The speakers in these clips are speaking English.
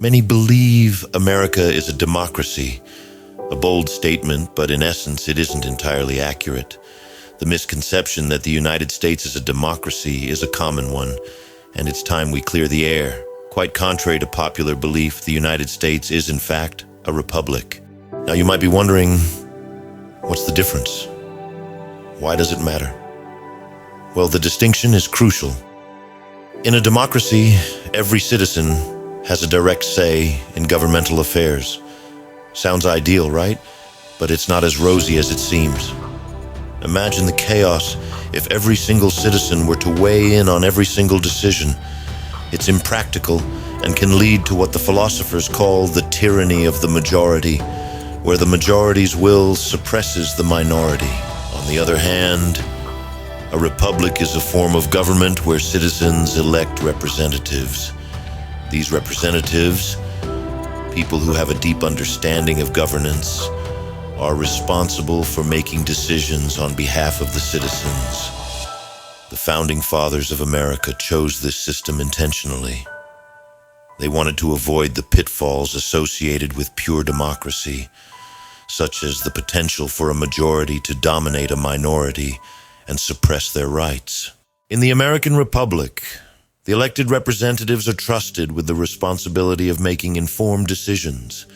Many believe America is a democracy. A bold statement, but in essence it isn't entirely accurate. The misconception that the United States is a democracy is a common one, and it's time we clear the air. Quite contrary to popular belief, the United States is in fact a republic. Now you might be wondering, what's the difference? Why does it matter? Well, the distinction is crucial. In a democracy, every citizen has a direct say in governmental affairs. Sounds ideal, right? But it's not as rosy as it seems. Imagine the chaos if every single citizen were to weigh in on every single decision. It's impractical and can lead to what the philosophers call the tyranny of the majority, where the majority's will suppresses the minority. On the other hand, a republic is a form of government where citizens elect representatives. These representatives, people who have a deep understanding of governance, are responsible for making decisions on behalf of the citizens. The founding fathers of America chose this system intentionally. They wanted to avoid the pitfalls associated with pure democracy, such as the potential for a majority to dominate a minority and suppress their rights. In the American Republic, the elected representatives are trusted with the responsibility of making informed decisions,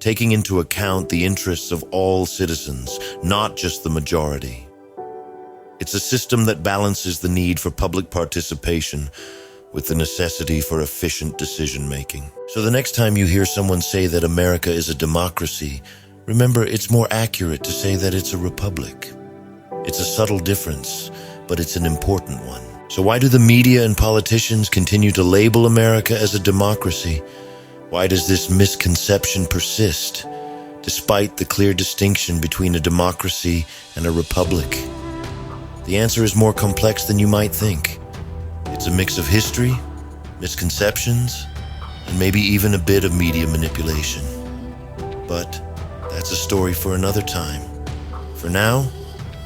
taking into account the interests of all citizens, not just the majority. It's a system that balances the need for public participation with the necessity for efficient decision-making. So the next time you hear someone say that America is a democracy, remember it's more accurate to say that it's a republic. It's a subtle difference, but it's an important one. So why do the media and politicians continue to label America as a democracy? Why does this misconception persist, despite the clear distinction between a democracy and a republic? The answer is more complex than you might think. It's a mix of history, misconceptions, and maybe even a bit of media manipulation. But that's a story for another time. For now,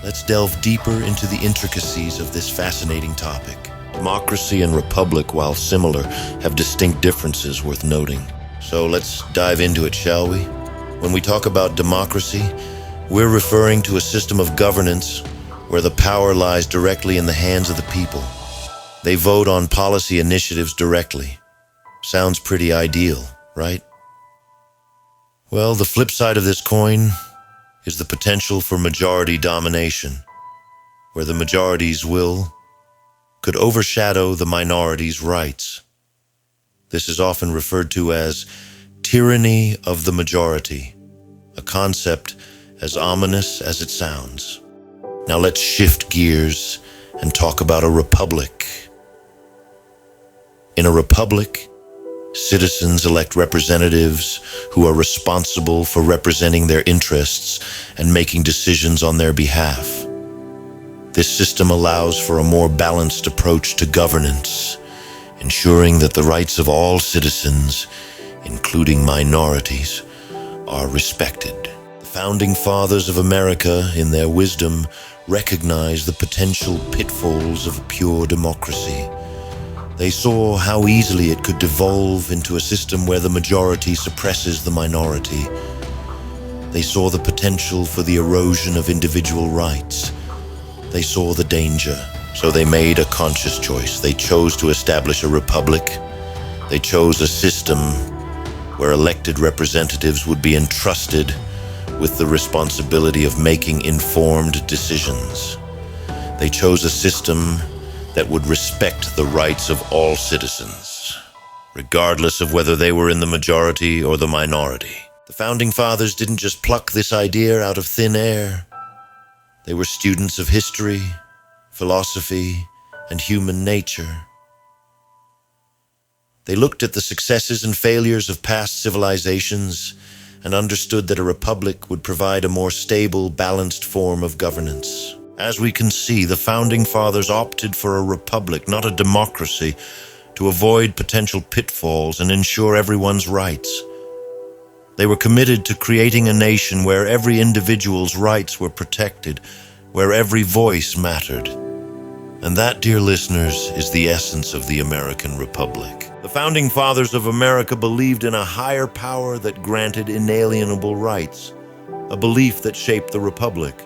let's delve deeper into the intricacies of this fascinating topic. Democracy and republic, while similar, have distinct differences worth noting. So let's dive into it, shall we? When we talk about democracy, we're referring to a system of governance where the power lies directly in the hands of the people. They vote on policy initiatives directly. Sounds pretty ideal, right? Well, the flip side of this coin is the potential for majority domination, where the majority's will could overshadow the minority's rights. This is often referred to as tyranny of the majority, a concept as ominous as it sounds. Now let's shift gears and talk about a republic. In a republic, citizens elect representatives who are responsible for representing their interests and making decisions on their behalf. This system allows for a more balanced approach to governance, ensuring that the rights of all citizens, including minorities, are respected. The founding fathers of America, in their wisdom, recognized the potential pitfalls of pure democracy. They saw how easily it could devolve into a system where the majority suppresses the minority. They saw the potential for the erosion of individual rights. They saw the danger, so they made a conscious choice. They chose to establish a republic. They chose a system where elected representatives would be entrusted with the responsibility of making informed decisions. They chose a system that would respect the rights of all citizens, regardless of whether they were in the majority or the minority. The founding fathers didn't just pluck this idea out of thin air. They were students of history, philosophy, and human nature. They looked at the successes and failures of past civilizations and understood that a republic would provide a more stable, balanced form of governance. As we can see, the founding fathers opted for a republic, not a democracy, to avoid potential pitfalls and ensure everyone's rights. They were committed to creating a nation where every individual's rights were protected, where every voice mattered. And that, dear listeners, is the essence of the American Republic. The founding fathers of America believed in a higher power that granted inalienable rights, a belief that shaped the republic.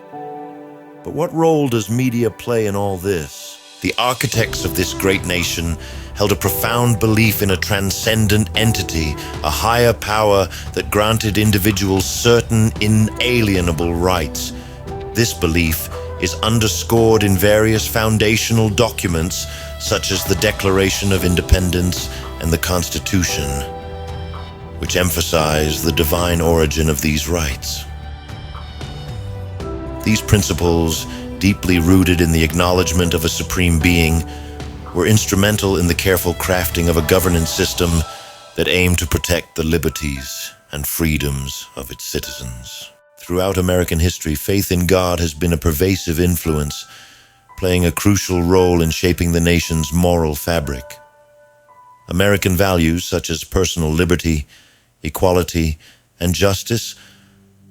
But what role does media play in all this? The architects of this great nation held a profound belief in a transcendent entity, a higher power that granted individuals certain inalienable rights. This belief is underscored in various foundational documents such as the Declaration of Independence and the Constitution, which emphasize the divine origin of these rights. These principles, deeply rooted in the acknowledgement of a supreme being, were instrumental in the careful crafting of a governance system that aimed to protect the liberties and freedoms of its citizens. Throughout American history, faith in God has been a pervasive influence, playing a crucial role in shaping the nation's moral fabric. American values such as personal liberty, equality, and justice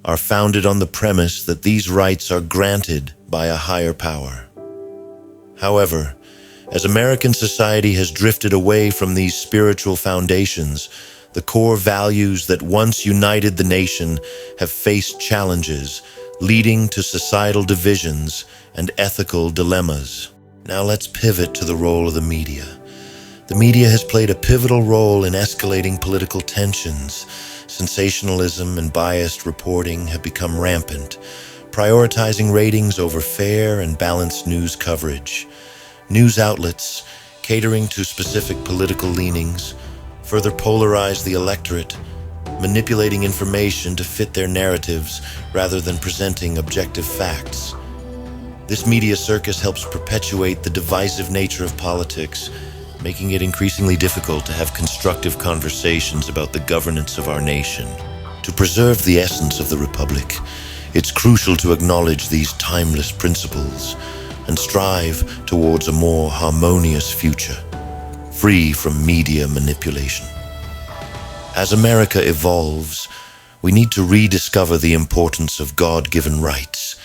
are founded on the premise that these rights are granted by a higher power. However, as American society has drifted away from these spiritual foundations, the core values that once united the nation have faced challenges, leading to societal divisions and ethical dilemmas. Now let's pivot to the role of the media. The media has played a pivotal role in escalating political tensions. Sensationalism and biased reporting have become rampant, prioritizing ratings over fair and balanced news coverage. News outlets, catering to specific political leanings, further polarize the electorate, manipulating information to fit their narratives rather than presenting objective facts. This media circus helps perpetuate the divisive nature of politics, making it increasingly difficult to have constructive conversations about the governance of our nation. To preserve the essence of the republic, it's crucial to acknowledge these timeless principles and strive towards a more harmonious future, free from media manipulation. As America evolves, we need to rediscover the importance of God-given rights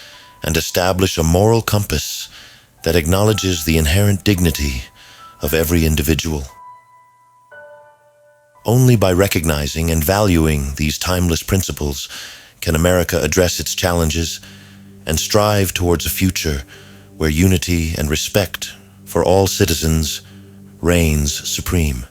and establish a moral compass that acknowledges the inherent dignity of every individual. Only by recognizing and valuing these timeless principles can America address its challenges and strive towards a future where unity and respect for all citizens reigns supreme.